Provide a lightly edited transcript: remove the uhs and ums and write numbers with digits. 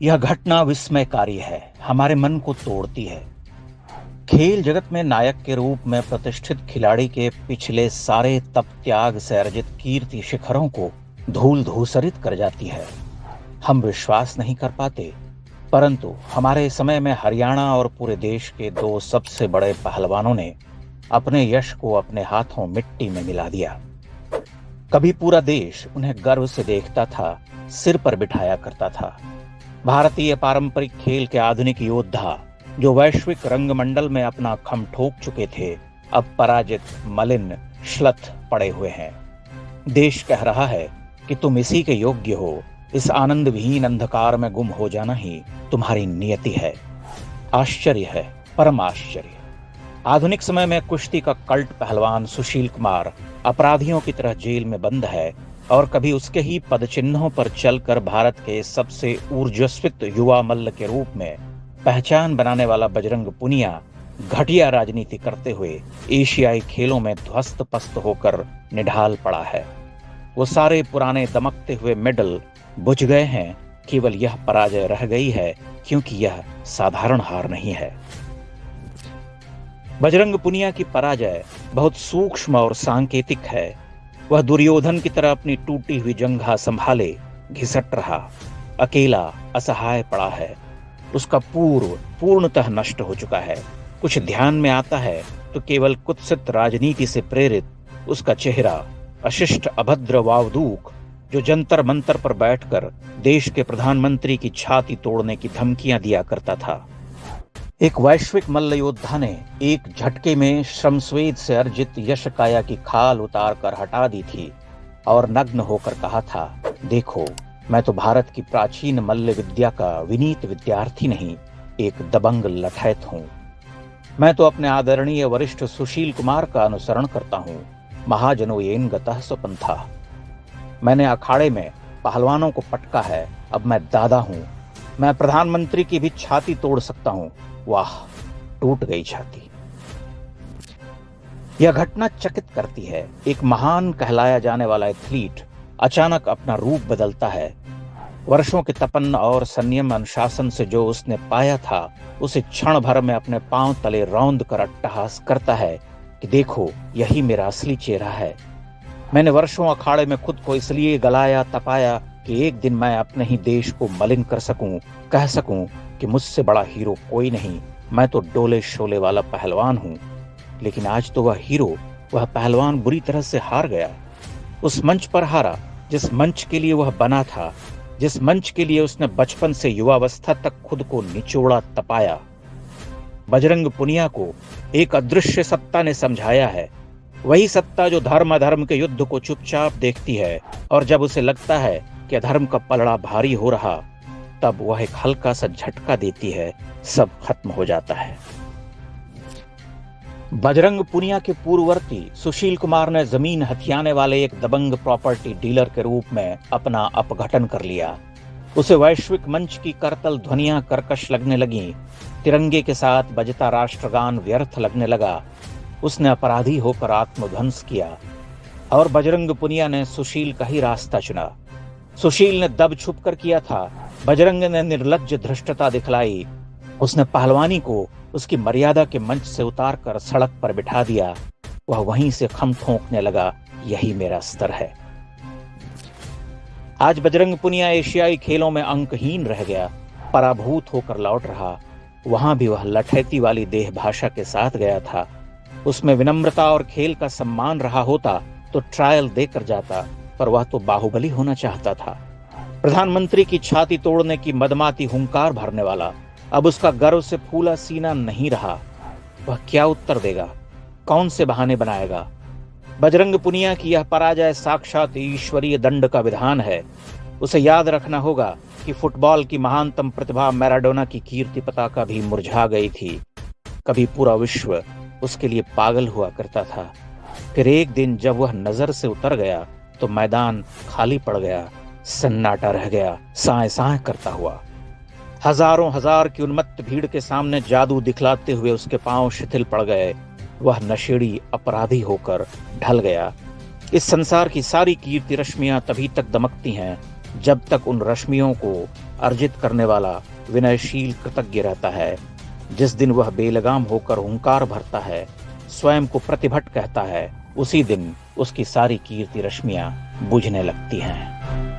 यह घटना विस्मयकारी है, हमारे मन को तोड़ती है। खेल जगत में नायक के रूप में प्रतिष्ठित खिलाड़ी के पिछले सारे तप त्याग से अर्जित कीर्ति शिखरों को धूल धूसरित कर जाती है। हम विश्वास नहीं कर पाते, परंतु हमारे समय में हरियाणा और पूरे देश के दो सबसे बड़े पहलवानों ने अपने यश को अपने हाथों मिट्टी में मिला दिया। कभी पूरा देश उन्हें गर्व से देखता था, सिर पर बिठाया करता था। भारतीय पारंपरिक खेल के आधुनिक योद्धा जो वैश्विक रंगमंडल में अपना खम ठोक चुके थे, अब पराजित, मलिन, श्लथ पड़े हुए हैं। देश कह रहा है कि तुम इसी के योग्य हो। इस आनंद विहीन अंधकार में गुम हो जाना ही तुम्हारी नियति है। आश्चर्य है, परम आश्चर्य। आधुनिक समय में कुश्ती का कल्ट पहलवान सुशील कुमार अपराधियों की तरह जेल में बंद है, और कभी उसके ही पदचिन्हों पर चलकर भारत के सबसे ऊर्जस्वित युवा मल्ल के रूप में पहचान बनाने वाला बजरंग पुनिया घटिया राजनीति करते हुए एशियाई खेलों में ध्वस्त पस्त होकर निढाल पड़ा है। वो सारे पुराने दमकते हुए मेडल बुझ गए हैं, केवल यह पराजय रह गई है, क्योंकि यह साधारण हार नहीं है। बजरंग पुनिया की पराजय बहुत सूक्ष्म और सांकेतिक है। वह दुर्योधन की तरह अपनी टूटी हुई जंघा संभाले घिसट रहा, अकेला असहाय पड़ा है। उसका पूर्व पूर्णतः नष्ट हो चुका है। कुछ ध्यान में आता है तो केवल कुत्सित राजनीति से प्रेरित उसका चेहरा, अशिष्ट अभद्र वावदूक जो जंतर मंतर पर बैठकर देश के प्रधानमंत्री की छाती तोड़ने की धमकियां दिया करता था। एक वैश्विक मल्ल योद्धा ने एक झटके में श्रमस्वेद से अर्जित यश काया की खाल उतार कर हटा दी थी और नग्न होकर कहा था, देखो, मैं तो भारत की प्राचीन मल्ल विद्या का विनीत विद्यार्थी नहीं, एक दबंग लठैत हूं। मैं तो अपने आदरणीय वरिष्ठ सुशील कुमार का अनुसरण करता हूं। महाजनो येन गतः स्वपंथा। मैंने अखाड़े में पहलवानों को पटका है, अब मैं दादा हूं। मैं प्रधानमंत्री की भी छाती तोड़ सकता हूं। वाह, टूट गई छाती। यह घटना चकित करती है। एक महान कहलाया जाने वाला एथलीट अचानक अपना रूप बदलता है। वर्षों के तपन और संयम अनुशासन से जो उसने पाया था, उसे क्षण भर में अपने पांव तले रौंद कर अट्टहास करता है कि देखो, यही मेरा असली चेहरा है। मैंने वर्षों अखाड़े में खुद को इसलिए गलाया तपाया कि एक दिन मैं अपने ही देश को मलिन कर सकूं, कह सकूं कि मुझसे बड़ा हीरो कोई नहीं, मैं तो डोले शोले वाला पहलवान हूं। लेकिन आज तो वह हीरो, वह पहलवान बुरी तरह से हार गया। उस मंच पर हारा जिस मंच के लिए वह बना था, जिस मंच के लिए उसने बचपन से युवावस्था तक खुद को निचोड़ा तपाया। बजरंग पुनिया को एक अदृश्य सत्ता ने समझाया है, वही सत्ता जो धर्म अधर्म के युद्ध को चुपचाप देखती है, और जब उसे लगता है कि अधर्म का पलड़ा भारी हो रहा, तब वह एक हल्का सा झटका देती है, सब खत्म हो जाता है। बजरंग पुनिया के पूर्ववर्ती सुशील कुमार ने जमीन हथियाने वाले एक दबंग प्रॉपर्टी डीलर के रूप में अपना अपघटन कर लिया। उसे वैश्विक मंच की करतल ध्वनियां कर्कश लगने लगी, तिरंगे के साथ बजता राष्ट्रगान व्यर्थ लगने लगा। उसने अपराधी होकर आत्मध्वंस किया, और बजरंग पुनिया ने सुशील का ही रास्ता चुना। सुशील ने दब छुप कर किया था, बजरंग ने निर्लज्ज धृष्टता दिखलाई। उसने पहलवानी को उसकी मर्यादा के मंच से उतार कर सड़क पर बिठा दिया। वह वहीं से खम ठोंकने लगा, यही मेरा स्तर है। आज बजरंग पुनिया एशियाई खेलों में अंकहीन रह गया, पराभूत होकर लौट रहा। वहां भी वह लठैती वाली देह भाषा के साथ गया था। उसमें विनम्रता और खेल का सम्मान रहा होता तो ट्रायल देकर जाता, पर वह तो बाहुबली होना चाहता था। प्रधानमंत्री की छाती तोड़ने की मदमाती हुंकार भरने वाला अब उसका गर्व से फूला सीना नहीं रहा। वह क्या उत्तर देगा, कौन से बहाने बनाएगा? बजरंग पुनिया की यह पराजय साक्षात ईश्वरीय दंड का विधान है। उसे याद रखना होगा कि फुटबॉल की महानतम प्रतिभा मैराडोना की कीर्ति पताका भी मुरझा गई थी। कभी पूरा विश्व उसके लिए पागल हुआ करता था, फिर एक दिन जब वह नजर से उतर गया तो मैदान खाली पड़ गया, सन्नाटा रह गया, साए साए करता हुआ। हजारों हजार की उन्मत्त भीड़ के सामने जादू दिखलाते हुए उसके पांव शिथिल पड़ गए। वह नशेड़ी अपराधी होकर ढल गया। इस संसार की सारी कीर्ति रश्मियां तभी तक दमकती हैं जब तक उन रश्मियों को अर्जित करने वाला विनयशील कृतज्ञ रहता है, जिस दिन वह बेलगाम होकर हुंकार भरता है, स्वयं को प्रतिभट कहता है, उसी दिन उसकी सारी कीर्ति रश्मियां बुझने लगती हैं।